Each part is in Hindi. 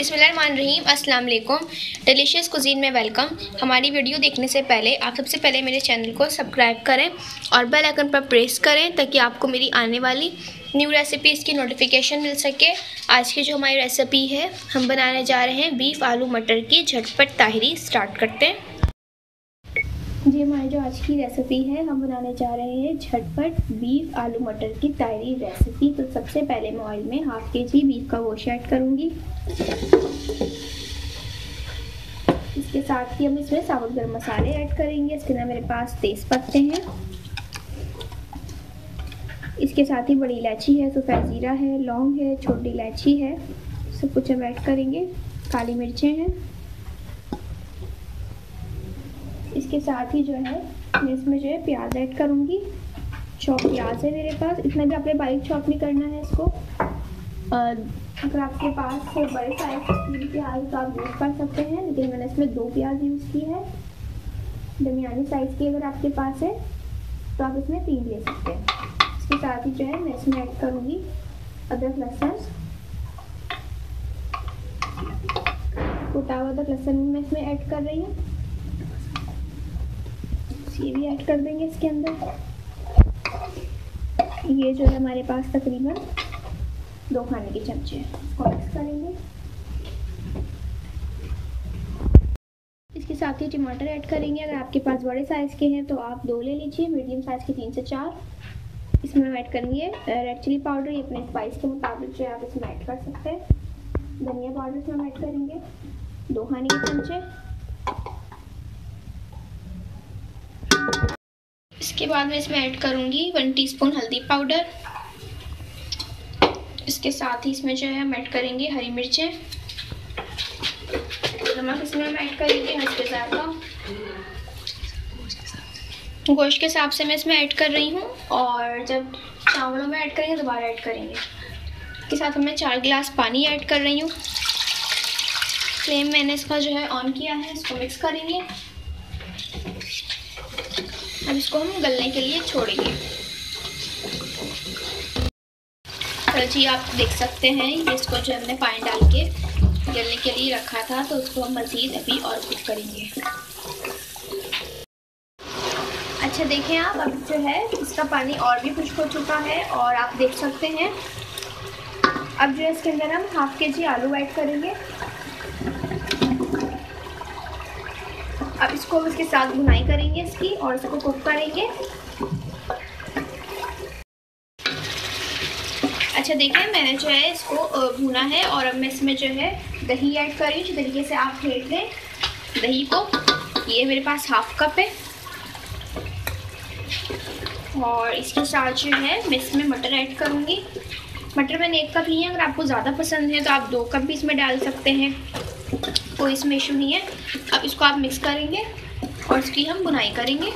बिस्मिल्लाहिर्रहमानिर्रहीम, अस्सलाम वालेकुम। डिलीशियस कुजीन में वेलकम। हमारी वीडियो देखने से पहले आप सबसे पहले मेरे चैनल को सब्सक्राइब करें और बेल आइकन पर प्रेस करें ताकि आपको मेरी आने वाली न्यू रेसिपीज़ की नोटिफिकेशन मिल सके। आज की जो हमारी रेसिपी है, हम बनाने जा रहे हैं बीफ आलू मटर की झटपट ताहिरी। स्टार्ट करते हैं। जी, हमारी जो आज की रेसिपी है, हम बनाने जा रहे हैं झटपट बीफ आलू मटर की ताहिरी रेसिपी। तो सबसे पहले मैं ऑयल में हाफ के-जी बीफ का गोश्त ऐड करूँगी। इसके साथ ही हम इसमें साबुत गरम मसाले ऐड करेंगे। इसके अंदर मेरे पास तेज़ पत्ते हैं, इसके साथ ही बड़ी इलायची है, सफ़ेद ज़ीरा है, लौंग है, छोटी इलायची है, सब कुछ हम ऐड करेंगे। काली मिर्चें हैं। इसके साथ ही जो है मैं इसमें जो है प्याज ऐड करूँगी। चॉप प्याज है मेरे पास, इतना भी आपने बारीक चॉप नहीं करना है इसको। अगर आपके पास बड़े साइज की प्याज तो आप यूज़ कर सकते हैं, लेकिन मैंने इसमें 2 प्याज यूज़ की है। दरमियानी साइज़ की अगर आपके पास है तो आप इसमें 3 ले सकते हैं। इसके साथ ही जो है मैं इसमें ऐड करूँगी अदरक लहसुन। कुटा हुआ अदरक लहसुन मैं इसमें ऐड कर रही हूँ। ये भी ऐड कर देंगे इसके अंदर। ये जो है हमारे पास तकरीबन 2 खाने के चमचे हैं, इसको मिक्स करेंगे। इसके साथ ही टमाटर ऐड करेंगे। अगर आपके पास बड़े साइज़ के हैं तो आप 2 ले लीजिए, मीडियम साइज़ के 3 से 4। इसमें हम ऐड करेंगे रेड चिली पाउडर। ये अपने स्पाइस के मुताबिक जो है आप इसमें ऐड कर सकते हैं। धनिया पाउडर इसमें हम ऐड करेंगे 2 खाने के चमचे। इसके बाद मैं इसमें ऐड करूँगी 1 टीस्पून हल्दी पाउडर। इसके साथ ही इसमें जो है हम ऐड करेंगे हरी मिर्चें। नमक इसमें हम ऐड करेंगे हल्के ज़्यादा। गोश्त के हिसाब से मैं इसमें ऐड कर रही हूँ, और जब चावलों में ऐड करेंगे दोबारा ऐड करेंगे। इसके साथ मैं 4 गिलास पानी ऐड कर रही हूँ। फ्लेम मैंने इसका जो है ऑन किया है। इसको मिक्स करेंगे। अब इसको हम गलने के लिए छोड़ेंगे। तो जी आप देख सकते हैं, ये इसको जो हमने पानी डाल के गलने के लिए रखा था, तो उसको हम मज़ीद अभी और कुक करेंगे। अच्छा देखें आप, अब जो है इसका पानी और भी खुश्क हो चुका है, और आप देख सकते हैं अब जो है इसके अंदर हम हाफ के-जी आलू ऐड करेंगे। अब इसको हम इसके साथ भुनाई करेंगे इसकी, और इसको कुक करेंगे। अच्छा देखें, मैंने जो है इसको भुना है, और अब मैं इसमें जो है दही ऐड कर रही हूँ। तरीके से आप फेंट लें दही को। ये मेरे पास हाफ कप है, और इसके साथ जो है मैं इसमें मटर ऐड करूँगी। मटर मैंने 1 कप लिए हैं। अगर आपको ज़्यादा पसंद है तो आप 2 कप भी इसमें डाल सकते हैं, कोई इसमें इशू नहीं है। अब इसको आप मिक्स करेंगे और इसकी हम बुनाई करेंगे।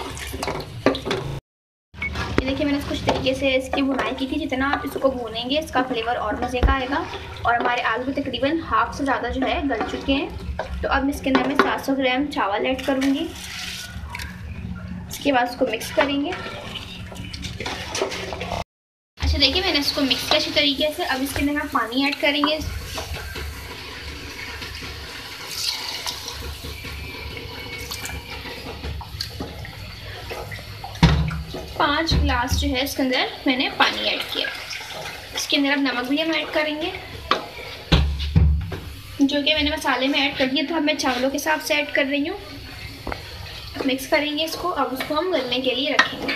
ये देखिए, मैंने कुछ तरीके से इसकी बुनाई की थी। जितना आप इसको भूनेंगे इसका फ्लेवर और मज़े का आएगा। और हमारे आलू तकरीबन हाफ से ज़्यादा जो है गल चुके हैं। तो अब इसके अंदर मैं 700 ग्राम चावल ऐड करूँगी। इसके बाद इसको मिक्स करेंगे। अच्छा देखिए, मैंने इसको मिक्स किया अच्छी तरीके से। अब इसके अंदर हम पानी ऐड करेंगे। 5 गिलास जो है इसके अंदर मैंने पानी ऐड किया। इसके अंदर अब नमक भी हम ऐड करेंगे, जो कि मैंने मसाले में ऐड कर दिया था। अब मैं चावलों के हिसाब से ऐड कर रही हूँ। मिक्स करेंगे इसको। अब उसको हम गलने के लिए रखेंगे।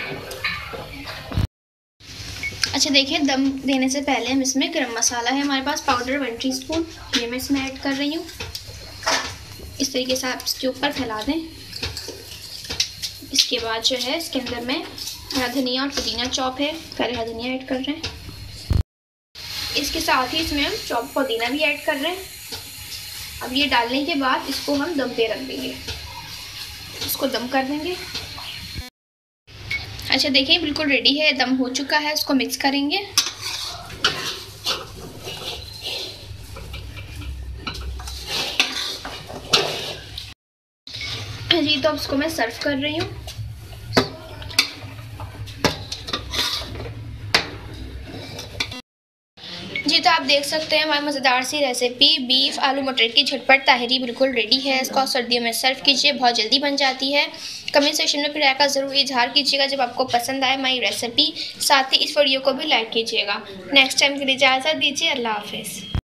अच्छा देखिए, दम देने से पहले हम इसमें गरम मसाला है हमारे पास पाउडर 1 टीस्पून, ये मैं इसमें ऐड कर रही हूँ। इस तरीके से आप इसके ऊपर फैला दें। इसके बाद जो है इसके अंदर मैं हरा धनिया और पुदीना चॉप है, पहले हरा धनिया ऐड कर रहे हैं। इसके साथ ही इसमें हम चॉप पुदीना भी ऐड कर रहे हैं। अब ये डालने के बाद इसको हम दम पे रख देंगे, इसको दम कर देंगे। अच्छा देखिए, बिल्कुल रेडी है, दम हो चुका है। इसको मिक्स करेंगे। जी, तो अब इसको मैं सर्व कर रही हूँ। जी, तो आप देख सकते हैं हमारी मज़ेदार सी रेसिपी बीफ आलू मटर की झटपट ताहरी बिल्कुल रेडी है। इसको सर्दियों में सर्व कीजिए, बहुत जल्दी बन जाती है। कमेंट सेक्शन में फिर राय का ज़रूर इजहार कीजिएगा जब आपको पसंद आए हमारी रेसिपी। साथ ही इस वीडियो को भी लाइक कीजिएगा। नेक्स्ट टाइम के लिए इजाज़त दीजिए। अल्लाह हाफिज़।